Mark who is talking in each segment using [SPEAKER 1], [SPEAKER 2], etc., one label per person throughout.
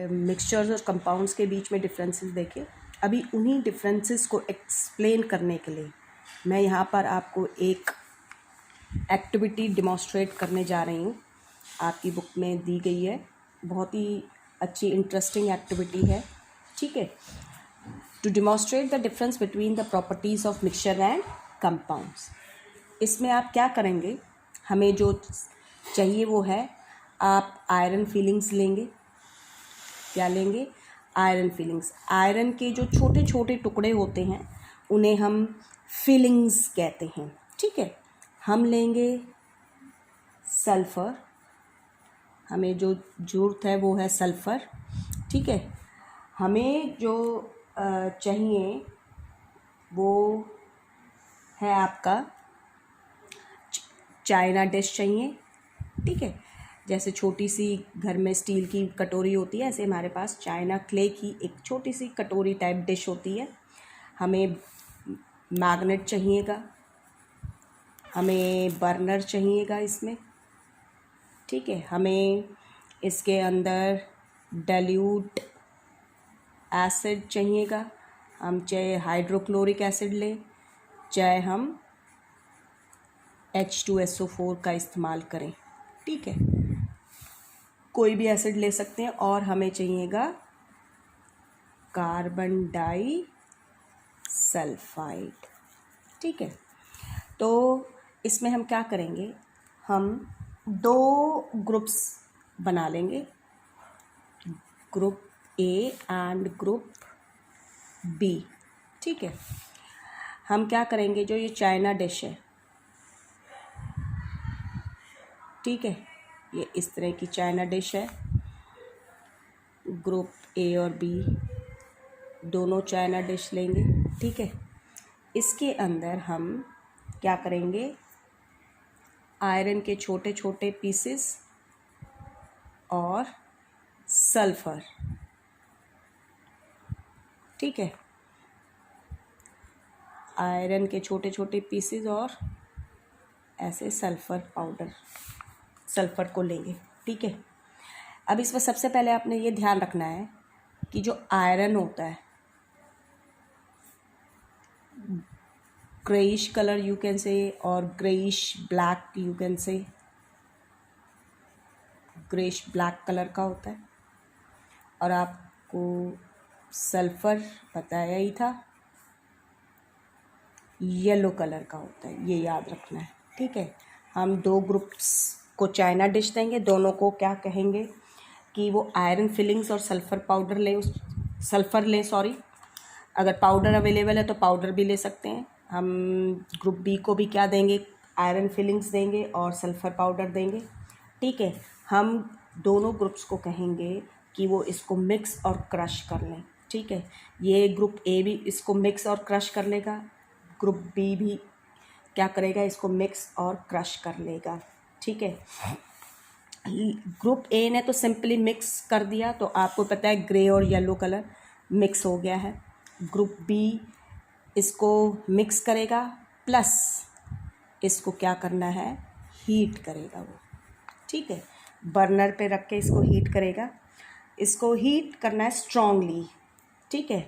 [SPEAKER 1] Mixtures और compounds के बीच में डिफरेंसेस देखे। अभी उन्हीं डिफरेंसेस को एक्सप्लेन करने के लिए मैं यहाँ पर आपको एक एक्टिविटी डिमॉन्स्ट्रेट करने जा रही हूँ। आपकी बुक में दी गई है, बहुत ही अच्छी इंटरेस्टिंग एक्टिविटी है। ठीक है, to demonstrate the difference between the properties of mixture and compounds. इसमें आप क्या करेंगे, हमें जो चाहिए वो है, आप आयरन फीलिंग्स लेंगे। क्या लेंगे? Iron feelings. आयरन के जो छोटे छोटे टुकड़े होते हैं उन्हें हम फीलिंग्स कहते हैं। ठीक है, हम लेंगे सल्फ़र, हमें जो ज़रूरत है वो है सल्फ़र। ठीक है, हमें जो चाहिए वो है आपका चाइना डिश चाहिए। ठीक है, जैसे छोटी सी घर में स्टील की कटोरी होती है, ऐसे हमारे पास चाइना क्ले की एक छोटी सी कटोरी टाइप डिश होती है। हमें मैग्नेट चाहिएगा, हमें बर्नर चाहिएगा इसमें। ठीक है, हमें इसके अंदर डाइल्यूट एसिड चाहिएगा। हम चाहे हाइड्रोक्लोरिक एसिड लें, चाहे हम H2SO4 का इस्तेमाल करें। ठीक है, कोई भी एसिड ले सकते हैं। और हमें चाहिएगा कार्बन डाई सल्फाइड। ठीक है, तो इसमें हम क्या करेंगे, हम दो ग्रुप्स बना लेंगे, group A and group B. ठीक है, हम क्या करेंगे, जो ये चाइना डिश है, ठीक है, ये इस तरह की चाइना डिश है। ग्रुप ए और बी दोनों चाइना डिश लेंगे। ठीक है, इसके अंदर हम क्या करेंगे, आयरन के छोटे छोटे पीसेस और सल्फ़र। ठीक है, आयरन के छोटे छोटे पीसेस और ऐसे सल्फ़र पाउडर, सल्फ़र को लेंगे। ठीक है, अब इसमें सबसे पहले आपने ये ध्यान रखना है कि जो आयरन होता है, greyish colour you can say, और greyish black you can say, greyish black colour का होता है। और आपको सल्फ़र बताया ही था, येलो कलर का होता है, ये याद रखना है। ठीक है, हम दो ग्रुप्स को चाइना डिश देंगे, दोनों को क्या कहेंगे कि वो आयरन फिलिंग्स और सल्फ़र पाउडर लें, सल्फ़र लें, सॉरी। अगर पाउडर अवेलेबल है तो पाउडर भी ले सकते हैं। हम ग्रुप बी को भी क्या देंगे, आयरन फिलिंग्स देंगे और सल्फ़र पाउडर देंगे। ठीक है, हम दोनों ग्रुप्स को कहेंगे कि वो इसको मिक्स और क्रश कर लें। ठीक है, ये ग्रुप ए भी इसको मिक्स और क्रश कर लेगा, ग्रुप बी भी क्या करेगा, इसको मिक्स और क्रश कर लेगा। ठीक है, ग्रुप ए ने तो सिंपली मिक्स कर दिया, तो आपको पता है ग्रे और येलो कलर मिक्स हो गया है। ग्रुप बी इसको मिक्स करेगा, प्लस इसको क्या करना है, हीट करेगा वो। ठीक है, बर्नर पे रख के इसको हीट करेगा। इसको हीट करना है स्ट्रांगली। ठीक है,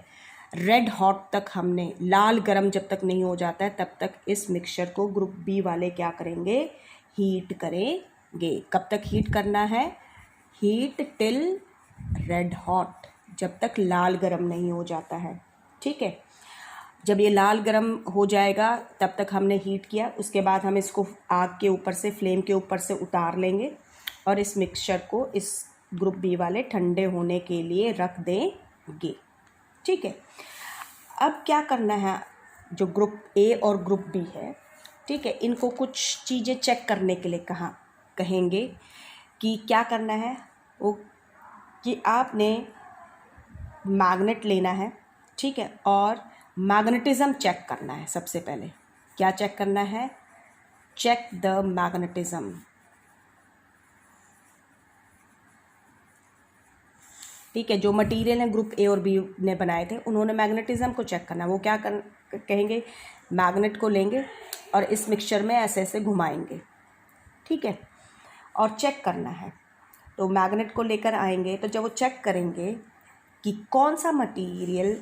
[SPEAKER 1] रेड हॉट तक, हमने लाल गरम जब तक नहीं हो जाता है तब तक इस मिक्सचर को ग्रुप बी वाले क्या करेंगे, हीट करेंगे। कब तक हीट करना है, हीट टिल रेड हॉट, जब तक लाल गरम नहीं हो जाता है। ठीक है, जब ये लाल गरम हो जाएगा तब तक हमने हीट किया। उसके बाद हम इसको आग के ऊपर से, फ्लेम के ऊपर से उतार लेंगे और इस मिक्सचर को इस ग्रुप बी वाले ठंडे होने के लिए रख देंगे। ठीक है, अब क्या करना है, जो ग्रुप ए और ग्रुप बी है, ठीक है, इनको कुछ चीज़ें चेक करने के लिए कहेंगे कि क्या करना है, वो कि आपने मैग्नेट लेना है। ठीक है, और मैग्नेटिज़्म चेक करना है। सबसे पहले क्या चेक करना है, चेक द मैग्नेटिज़्म। ठीक है, जो मटेरियल है ग्रुप ए और बी ने बनाए थे, उन्होंने मैग्नेटिज़्म को चेक करना है। वो क्या कहेंगे, मैग्नेट को लेंगे और इस मिक्सचर में ऐसे ऐसे घुमाएंगे। ठीक है, और चेक करना है। तो मैग्नेट को लेकर आएंगे, तो जब वो चेक करेंगे कि कौन सा मटेरियल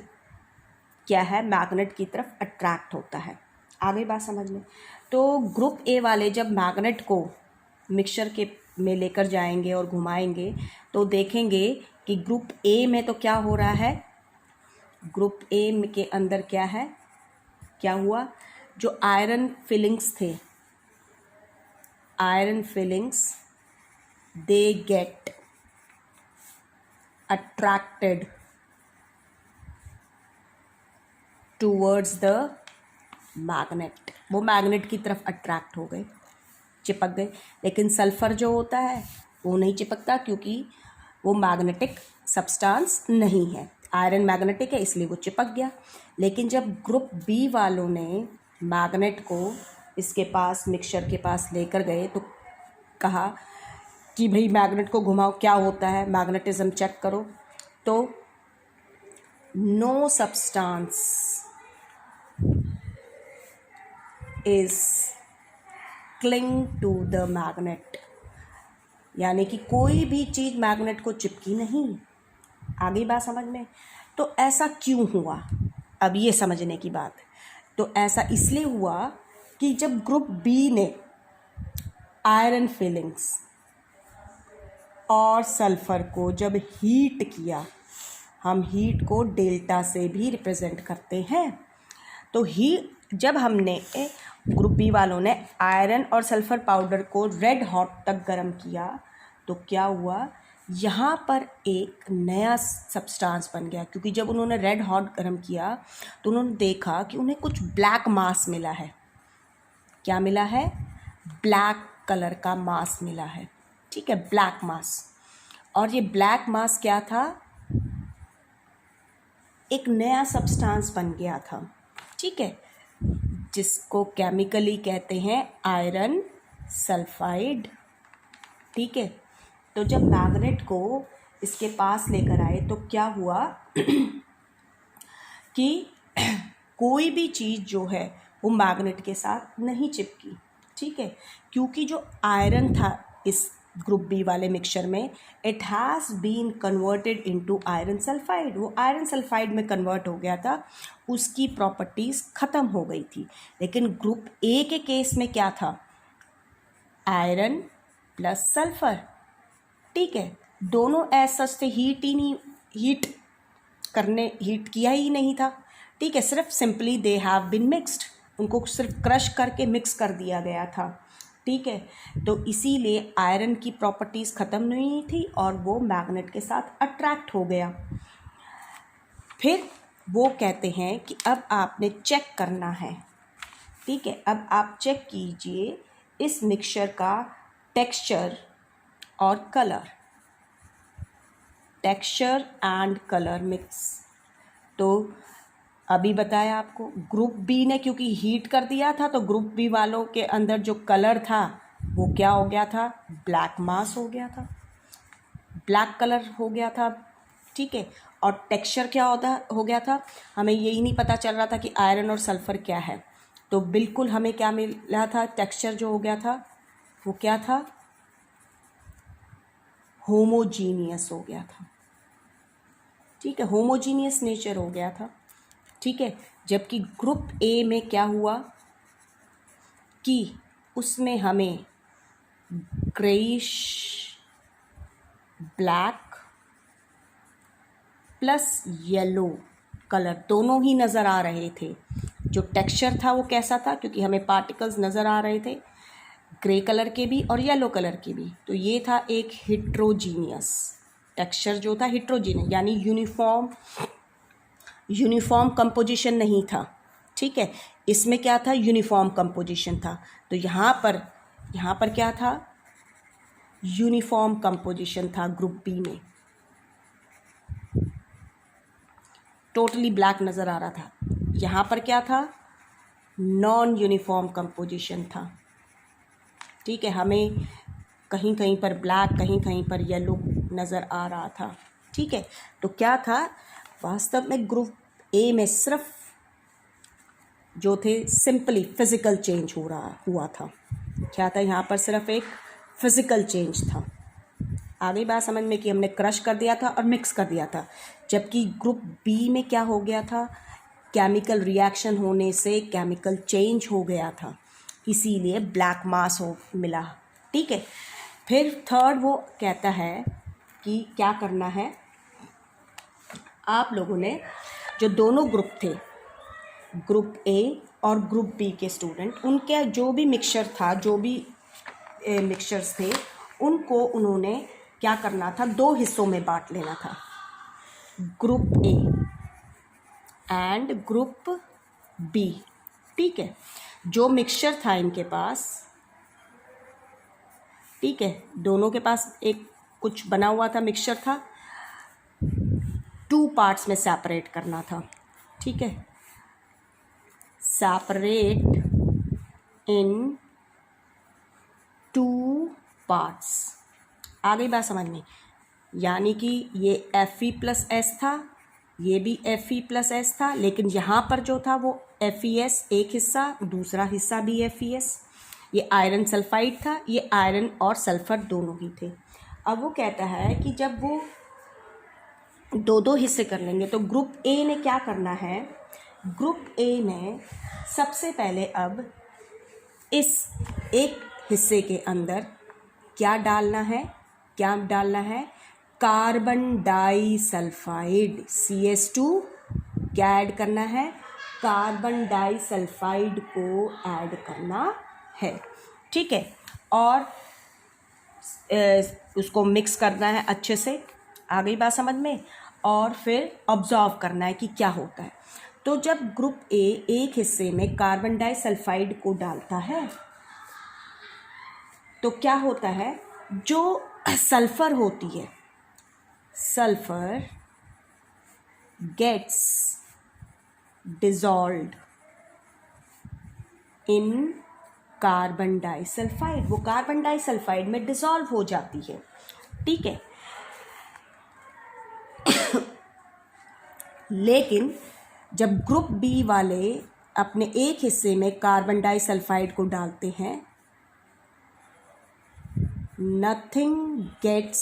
[SPEAKER 1] क्या है मैग्नेट की तरफ अट्रैक्ट होता है। आगे बात समझ में। तो ग्रुप ए वाले जब मैग्नेट को मिक्सचर के में लेकर जाएंगे और घुमाएंगे तो देखेंगे कि ग्रुप ए में तो क्या हो रहा है, ग्रुप ए के अंदर क्या है, क्या हुआ, जो आयरन फिलिंग्स थे, iron filings they get attracted towards the magnet, वो मैग्नेट की तरफ अट्रैक्ट हो गए, चिपक गए। लेकिन सल्फ़र जो होता है वो नहीं चिपकता क्योंकि वो मैग्नेटिक सब्सटेंस नहीं है। आयरन मैग्नेटिक है इसलिए वो चिपक गया। लेकिन जब ग्रुप बी वालों ने मैग्नेट को इसके पास मिक्सचर के पास लेकर गए तो कहा कि भाई मैग्नेट को घुमाओ, क्या होता है, मैग्नेटिज्म चेक करो, तो no substance is cling to the magnet, यानी कि कोई भी चीज़ मैग्नेट को चिपकी नहीं। आगे बात समझ में। तो ऐसा क्यों हुआ, अब ये समझने की बात है। तो ऐसा इसलिए हुआ कि जब ग्रुप बी ने आयरन फिलिंग्स और सल्फ़र को जब हीट किया, हम हीट को डेल्टा से भी रिप्रेजेंट करते हैं, तो जब हमने ग्रुप बी वालों ने आयरन और सल्फ़र पाउडर को रेड हॉट तक गर्म किया तो क्या हुआ, यहाँ पर एक नया सब्सटेंस बन गया। क्योंकि जब उन्होंने रेड हॉट गर्म किया तो उन्होंने देखा कि उन्हें कुछ ब्लैक मास मिला है। क्या मिला है, ब्लैक कलर का मास मिला है, ठीक है, ब्लैक मास। और ये ब्लैक मास क्या था, एक नया सब्सटेंस बन गया था, ठीक है, जिसको केमिकली कहते हैं आयरन सल्फाइड, ठीक है। तो जब मैग्नेट को इसके पास लेकर आए तो क्या हुआ कि कोई भी चीज़ जो है वो मैग्नेट के साथ नहीं चिपकी, ठीक है, क्योंकि जो आयरन था इस ग्रुप बी वाले मिक्सचर में, it has been converted into iron sulphide, वो आयरन सल्फाइड में कन्वर्ट हो गया था, उसकी प्रॉपर्टीज़ ख़त्म हो गई थी। लेकिन ग्रुप ए के केस में क्या था, आयरन प्लस सल्फ़र, ठीक है, दोनों एज सच थे हीट किया ही नहीं था, ठीक है, सिर्फ simply they have been mixed, उनको सिर्फ क्रश करके मिक्स कर दिया गया था, ठीक है। तो इसीलिए आयरन की प्रॉपर्टीज़ ख़त्म नहीं थी और वो मैग्नेट के साथ अट्रैक्ट हो गया। फिर वो कहते हैं कि अब आपने चेक करना है, ठीक है, अब आप चेक कीजिए इस मिक्सचर का टेक्सचर और colour, texture and colour mix. तो अभी बताया आपको, ग्रुप बी ने क्योंकि हीट कर दिया था तो ग्रुप बी वालों के अंदर जो कलर था वो क्या हो गया था, ब्लैक मास हो गया था, ब्लैक कलर हो गया था, ठीक है। और टेक्सचर क्या हो गया था, हमें यही नहीं पता चल रहा था कि आयरन और सल्फ़र क्या है, तो बिल्कुल हमें क्या मिला था, टेक्सचर जो हो गया था वो क्या था, होमोजीनियस हो गया था, ठीक है, होमोजीनियस नेचर हो गया था, ठीक है। जबकि ग्रुप ए में क्या हुआ कि उसमें हमें greyish black plus yellow colour दोनों ही नज़र आ रहे थे। जो टेक्सचर था वो कैसा था, क्योंकि हमें पार्टिकल्स नज़र आ रहे थे ग्रे कलर के भी और येलो कलर के भी, तो ये था एक हिट्रोजीनियस टेक्सचर, जो था हिट्रोजीनियस यानी यूनिफॉर्म कंपोजिशन नहीं था, ठीक है। इसमें क्या था, यूनिफॉर्म कंपोजिशन था। तो यहाँ पर क्या था, यूनिफॉर्म कंपोजिशन था ग्रुप बी में, टोटली ब्लैक नज़र आ रहा था। यहाँ पर क्या था, नॉन यूनिफॉर्म कंपोजिशन था, ठीक है, हमें कहीं कहीं पर ब्लैक कहीं कहीं पर येलो नज़र आ रहा था, ठीक है। तो क्या था, वास्तव में ग्रुप ए में सिर्फ जो थे सिंपली फिज़िकल चेंज हुआ था। क्या था, यहाँ पर सिर्फ एक फिज़िकल चेंज था, आ गई बात समझ में कि हमने क्रश कर दिया था और मिक्स कर दिया था। जबकि ग्रुप बी में क्या हो गया था, केमिकल रिएक्शन होने से केमिकल चेंज हो गया था, इसीलिए ब्लैक मास हो मिला। ठीक है, फिर थर्ड वो कहता है कि क्या करना है, आप लोगों ने जो दोनों ग्रुप थे, ग्रुप ए और ग्रुप बी के स्टूडेंट, उनके जो भी मिक्सचर था, जो भी मिक्सचर्स थे, उनको उन्होंने क्या करना था, दो हिस्सों में बांट लेना था, group A and group B. ठीक है, जो मिक्सचर था इनके पास, ठीक है, दोनों के पास एक कुछ बना हुआ था, मिक्सचर था, 2 पार्ट्स में सेपरेट करना था। ठीक है, सेपरेट इन 2 पार्ट्स। आ गई बात समझ में, यानी कि ये Fe+S था, ये भी Fe+S था, लेकिन यहाँ पर जो था वो FeS एक हिस्सा, दूसरा हिस्सा भी FeS। ये आयरन सल्फाइड था, ये आयरन और सल्फर दोनों ही थे। अब वो कहता है कि जब वो दो दो हिस्से कर लेंगे तो ग्रुप ए ने क्या करना है, ग्रुप ए ने सबसे पहले अब इस एक हिस्से के अंदर क्या डालना है, क्या डालना है, कार्बन डाइसल्फाइड CS2 क्या ऐड करना है, कार्बन डाइसल्फाइड को ऐड करना है। ठीक है, और उसको मिक्स करना है अच्छे से। आ गई बात समझ में, और फिर ऑब्जर्व करना है कि क्या होता है। तो जब ग्रुप ए एक हिस्से में कार्बन डाइसल्फाइड को डालता है तो क्या होता है, जो सल्फर होती है, sulphur gets dissolved in carbon disulphide, वो कार्बन डाइसल्फाइड में डिसॉल्व हो जाती है। ठीक है, लेकिन जब ग्रुप बी वाले अपने एक हिस्से में कार्बन डाइसल्फाइड को डालते हैं, नथिंग गेट्स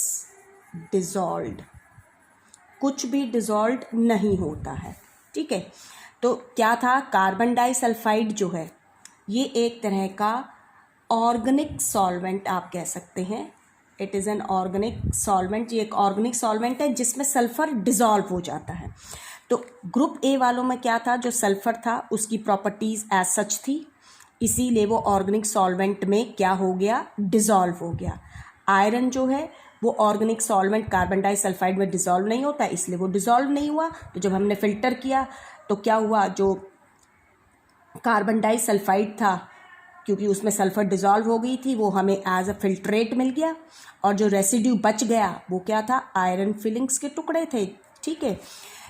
[SPEAKER 1] डिसॉल्व्ड, कुछ भी डिसॉल्व नहीं होता है। ठीक है, तो क्या था, कार्बन डाइसल्फाइड जो है ये एक तरह का ऑर्गेनिक सॉल्वेंट आप कह सकते हैं, it is an organic solvent. ये एक ऑर्गेनिक सॉल्वेंट है जिसमें सल्फर डिसॉल्व हो जाता है। तो ग्रुप ए वालों में क्या था, जो सल्फर था उसकी प्रॉपर्टीज़ एज सच थी, इसीलिए वो ऑर्गेनिक सॉल्वेंट में क्या हो गया, डिसॉल्व हो गया। आयरन जो है वो ऑर्गेनिक सॉल्वेंट कार्बन डाइसल्फाइड में डिसॉल्व नहीं होता, इसलिए वो डिसॉल्व नहीं हुआ। तो जब हमने फ़िल्टर किया तो क्या हुआ, जो कार्बन डाइसल्फाइड था, क्योंकि उसमें सल्फर डिसॉल्व हो गई थी, वो हमें एज अ फिल्ट्रेट मिल गया, और जो रेसिड्यू बच गया वो क्या था, आयरन फिलिंग्स के टुकड़े थे। ठीक है,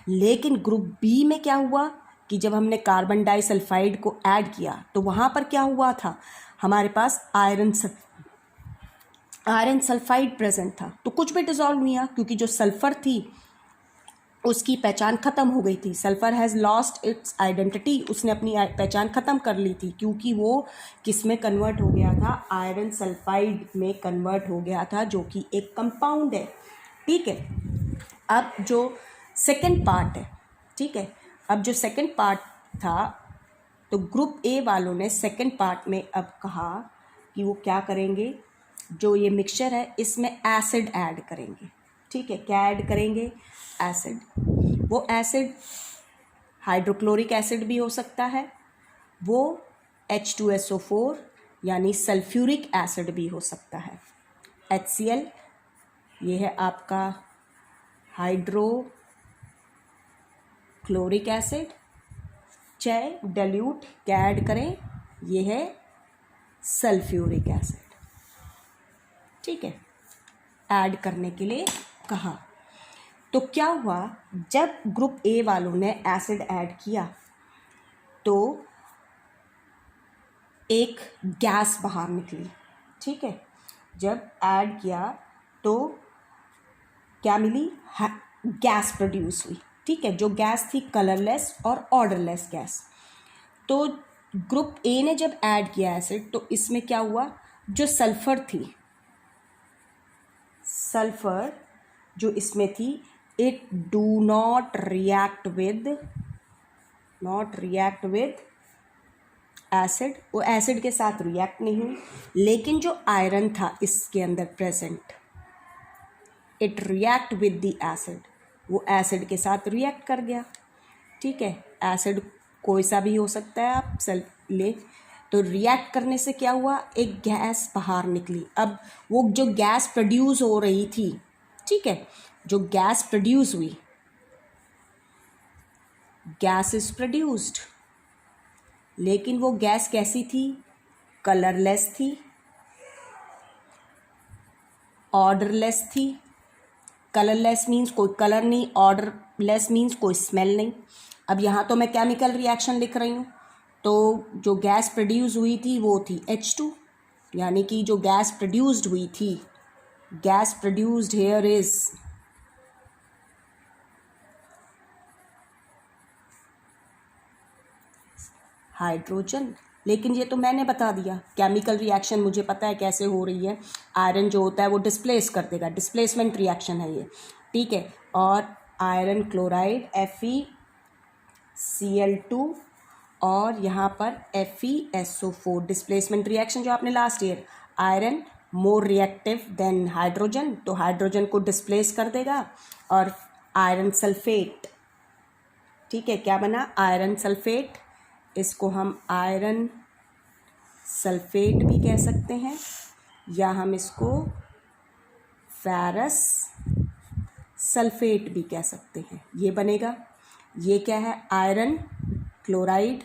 [SPEAKER 1] लेकिन ग्रुप बी में क्या हुआ कि जब हमने कार्बन डाइसल्फाइड को ऐड किया तो वहाँ पर क्या हुआ था, हमारे पास आयरन सल्फाइड प्रेजेंट था, तो कुछ भी डिसॉल्व नहीं हुआ, क्योंकि जो सल्फर थी उसकी पहचान ख़त्म हो गई थी। Sulphur has lost its identity, उसने अपनी पहचान ख़त्म कर ली थी, क्योंकि वो किस में कन्वर्ट हो गया था, आयरन सल्फाइड में कन्वर्ट हो गया था, जो कि एक कंपाउंड है। ठीक है, अब जो सेकंड पार्ट है, ठीक है, अब जो सेकंड पार्ट था, तो ग्रुप ए वालों ने सेकंड पार्ट में अब कहा कि वो क्या करेंगे, जो ये मिक्सचर है इसमें एसिड ऐड करेंगे। ठीक है, क्या ऐड करेंगे, एसिड। वो एसिड हाइड्रोक्लोरिक एसिड भी हो सकता है, वो H2SO4 यानी सल्फ्यूरिक एसिड भी हो सकता है। HCl ये है आपका हाइड्रोक्लोरिक एसिड, चाहे डाइल्यूट क्या ऐड करें, ये है सल्फ्यूरिक एसिड। ठीक है, ऐड करने के लिए कहा। तो क्या हुआ, जब ग्रुप ए वालों ने एसिड ऐड किया तो एक गैस बाहर निकली। ठीक है, जब ऐड किया तो क्या मिली, गैस प्रोड्यूस हुई। ठीक है, जो गैस थी कलरलेस और ऑर्डरलेस गैस। तो ग्रुप ए ने जब ऐड किया एसिड तो इसमें क्या हुआ, जो सल्फर थी, सल्फर जो इसमें थी, it do not react with acid, वो एसिड के साथ रिएक्ट नहीं हुई, लेकिन जो आयरन था इसके अंदर present, it react with the acid, वो एसिड के साथ रिएक्ट कर गया। ठीक है, एसिड कोई सा भी हो सकता है, आप सेल्फ ले, तो रिएक्ट करने से क्या हुआ, एक गैस बाहर निकली। अब वो जो गैस प्रोड्यूस हो रही थी, ठीक है, जो गैस प्रोड्यूस हुई, गैस इज प्रोड्यूस्ड, लेकिन वो गैस कैसी थी, कलरलेस थी, ऑर्डरलेस थी। कलरलेस मीन्स कोई कलर नहीं, ऑर्डरलेस मीन्स कोई स्मेल नहीं। अब यहाँ तो मैं केमिकल रिएक्शन लिख रही हूँ, तो जो गैस प्रोड्यूस हुई थी वो थी H2, यानी कि जो गैस प्रोड्यूस्ड हुई थी, gas produced here is hydrogen. लेकिन ये तो मैंने बता दिया, केमिकल रिएक्शन मुझे पता है कैसे हो रही है। आयरन जो होता है वो डिस्प्लेस कर देगा, डिस्प्लेसमेंट रिएक्शन है ये, ठीक है। और आयरन क्लोराइड FeCl2 और यहाँ पर FeSO4, डिस्प्लेसमेंट रिएक्शन जो आपने last year, iron more reactive than hydrogen, तो हाइड्रोजन को डिस्प्लेस कर देगा। और आयरन सल्फेट, ठीक है, क्या बना, आयरन सल्फेट, इसको हम आयरन सल्फेट भी कह सकते हैं, या हम इसको फेरस सल्फेट भी कह सकते हैं, ये बनेगा। ये क्या है, आयरन क्लोराइड,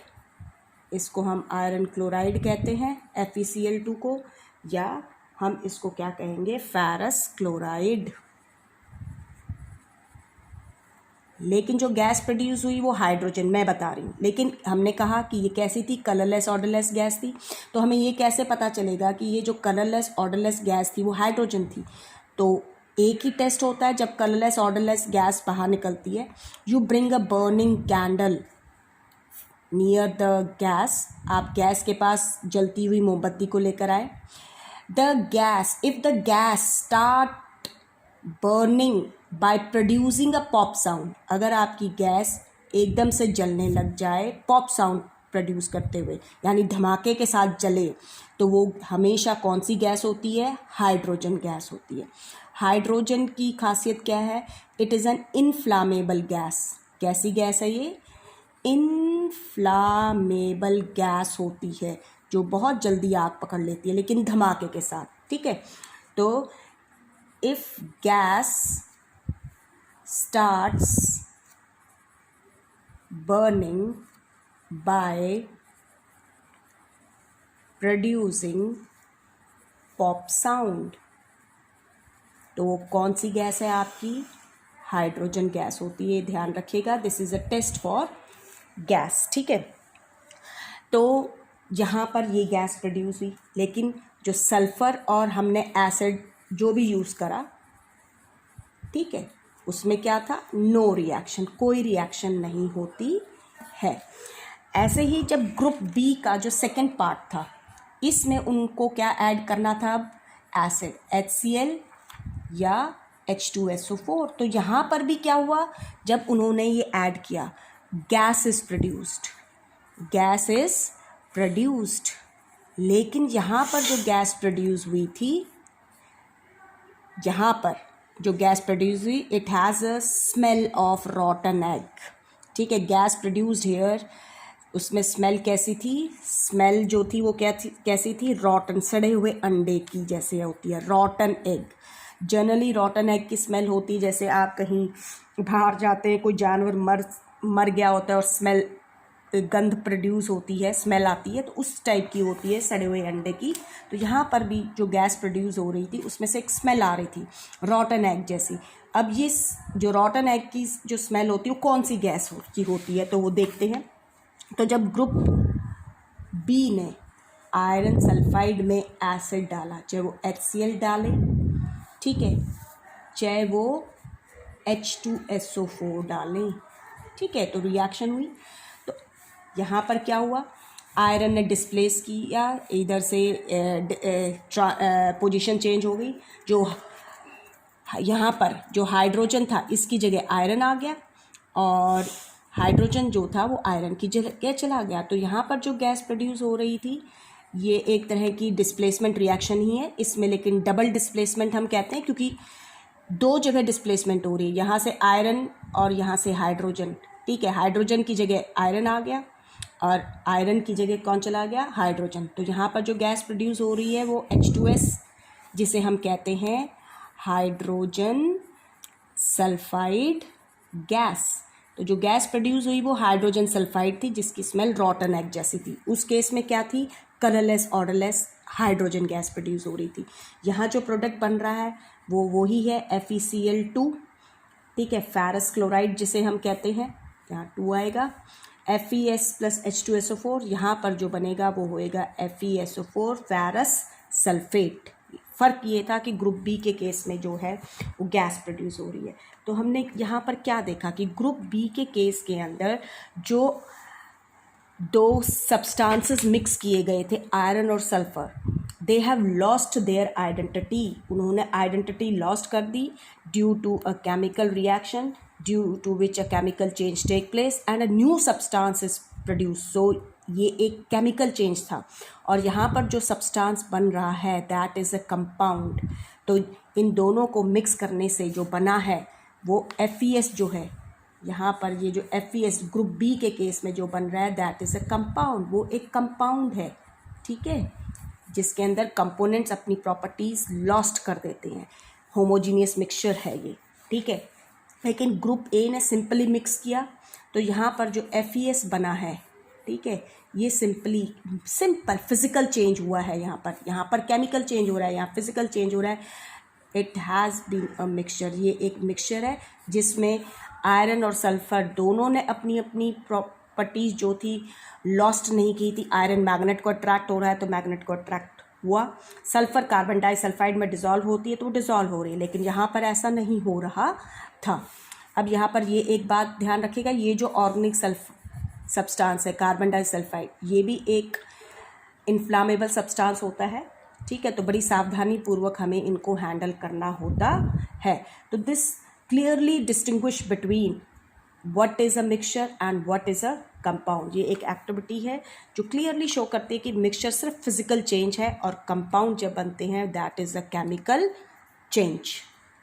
[SPEAKER 1] इसको हम आयरन क्लोराइड कहते हैं FeCl2 को, या हम इसको क्या कहेंगे, फेरस क्लोराइड। लेकिन जो गैस प्रोड्यूस हुई वो हाइड्रोजन, मैं बता रही हूँ। लेकिन हमने कहा कि ये कैसी थी, कलरलेस ऑर्डरलेस गैस थी, तो हमें ये कैसे पता चलेगा कि ये जो कलरलेस ऑर्डरलेस गैस थी वो हाइड्रोजन थी। तो एक ही टेस्ट होता है जब कलरलेस ऑर्डरलेस गैस बाहर निकलती है। You bring a burning candle near the gas, आप गैस के पास जलती हुई मोमबत्ती को लेकर आए। The gas, if the gas start burning by producing a pop sound, अगर आपकी गैस एकदम से जलने लग जाए पॉप साउंड प्रोड्यूस करते हुए, यानी धमाके के साथ जले, तो वो हमेशा कौन सी गैस होती है, हाइड्रोजन गैस होती है। हाइड्रोजन की खासियत क्या है, it is an inflammable gas. कैसी गैस है ये, इनफ्लामेबल गैस होती है, जो बहुत जल्दी आग पकड़ लेती है, लेकिन धमाके के साथ, ठीक है। तो if gas starts burning by producing pop sound, तो वो कौन सी गैस है आपकी, हाइड्रोजन गैस होती है, ध्यान रखिएगा। This is a test for gas, ठीक है। तो यहाँ पर ये गैस प्रोड्यूस हुई, लेकिन जो सल्फ़र और हमने एसिड जो भी यूज़ करा, ठीक है, उसमें क्या था, नो रिएक्शन, कोई रिएक्शन नहीं होती है। ऐसे ही जब ग्रुप बी का जो सेकंड पार्ट था, इसमें उनको क्या ऐड करना था, अब एसिड HCl या H2SO4। तो यहाँ पर भी क्या हुआ, जब उन्होंने ये ऐड किया, गैस इज़ प्रोड्यूस्ड, लेकिन यहाँ पर जो गैस प्रोड्यूस हुई थी, यहाँ पर जो गैस प्रोड्यूस हुई, it has a smell of रॉटन egg, ठीक है। गैस प्रोड्यूस्ड हेयर, उसमें स्मेल कैसी थी, स्मेल जो थी वो क्या थी, कैसी थी, रॉटन, सड़े हुए अंडे की जैसे होती है, रॉटन एग। जनरली रॉटन एग की स्मेल होती है, जैसे आप कहीं बाहर जाते हैं, कोई जानवर मर गया होता है और स्मेल, गंध प्रोड्यूस होती है, स्मेल आती है, तो उस टाइप की होती है सड़े हुए अंडे की। तो यहाँ पर भी जो गैस प्रोड्यूस हो रही थी उसमें से एक स्मेल आ रही थी रॉटन एग जैसी। अब ये जो रॉटन एग की जो स्मेल होती है वो कौन सी गैस की होती है, तो वो देखते हैं। तो जब ग्रुप बी ने आयरन सल्फाइड में एसिड डाला, चाहे वो HCl डाले, ठीक है, चाहे वो H2SO4 डालें, ठीक है, तो रिएक्शन हुई। तो यहाँ पर क्या हुआ, आयरन ने डिस्प्लेस किया, इधर से पोजीशन चेंज हो गई, जो यहाँ पर जो हाइड्रोजन था इसकी जगह आयरन आ गया और हाइड्रोजन जो था वो आयरन की जगह चला गया। तो यहाँ पर जो गैस प्रोड्यूस हो रही थी ये एक तरह की डिस्प्लेसमेंट रिएक्शन ही है इसमें, लेकिन डबल डिस्प्लेसमेंट हम कहते हैं क्योंकि दो जगह डिस्प्लेसमेंट हो रही है, यहाँ से आयरन और यहाँ से हाइड्रोजन। ठीक है, हाइड्रोजन की जगह आयरन आ गया और आयरन की जगह कौन चला गया, हाइड्रोजन। तो यहाँ पर जो गैस प्रोड्यूस हो रही है वो H2S, जिसे हम कहते हैं हाइड्रोजन सल्फाइड गैस। तो जो गैस प्रोड्यूस हुई वो हाइड्रोजन सल्फाइड थी जिसकी स्मेल रॉटन एग जैसी थी। उस केस में क्या थी, colourless odourless hydrogen gas produce हो रही थी। यहाँ जो प्रोडक्ट बन रहा है वो वही है FeCl2। ठीक है, फेरस क्लोराइड जिसे हम कहते हैं, यहाँ 2 आएगा, FeS + H2SO4। यहाँ पर जो बनेगा वो होएगा FeSO4 फेरस सल्फेट। फ़र्क ये था कि ग्रुप बी के केस में जो है वो गैस प्रोड्यूस हो रही है। तो हमने यहाँ पर क्या देखा कि ग्रुप बी के केस के अंदर जो दो सब्सटेंसेस मिक्स किए गए थे, आयरन और sulphur, they have lost their identity. उन्होंने आइडेंटिटी लॉस्ट कर दी due to a chemical reaction due to which a chemical change take place and a new substance is produce. So ये एक chemical change था और यहाँ पर जो सब्सटेंस बन रहा है दैट इज़ अ कंपाउंड। तो इन दोनों को मिक्स करने से जो बना है वो FeS जो है, यहाँ पर ये जो FeS ग्रुप बी के केस में जो बन रहा है दैट इज़ अ कंपाउंड। वो एक कंपाउंड है, ठीक है, जिसके अंदर कंपोनेंट्स अपनी प्रॉपर्टीज़ लॉस्ट कर देते हैं। होमोजीनियस मिक्सचर है ये, ठीक है। लेकिन ग्रुप ए ने सिंपली मिक्स किया तो यहाँ पर जो FeS बना है, ठीक है, ये सिंपल फिजिकल चेंज हुआ है। यहाँ पर केमिकल चेंज हो रहा है, यहाँ फिजिकल चेंज हो रहा है। It has been a mixture. ये एक मिक्सचर है जिसमें आयरन और सल्फर दोनों ने अपनी अपनी प्रॉपर्टीज़ जो थी लॉस्ट नहीं की थी। आयरन मैग्नेट को अट्रैक्ट हो रहा है तो मैग्नेट को अट्रैक्ट हुआ। सल्फर कार्बन डाइसल्फाइड में डिज़ोल्व होती है तो वो डिज़ोल्व हो रही है, लेकिन यहाँ पर ऐसा नहीं हो रहा था। अब यहाँ पर ये एक बात ध्यान रखिएगा, ये जो ऑर्गेनिक सब्सटेंस है कार्बन डाइसल्फाइड, ये भी एक इन्फ्लामेबल सब्सटेंस होता है, ठीक है। तो बड़ी सावधानी पूर्वक हमें इनको हैंडल करना होता है। तो this clearly distinguish between what is a mixture and what is a compound. ये एक एक्टिविटी है जो क्लियरली शो करती है कि मिक्सचर सिर्फ फिजिकल चेंज है और कंपाउंड जब बनते हैं that is a chemical change.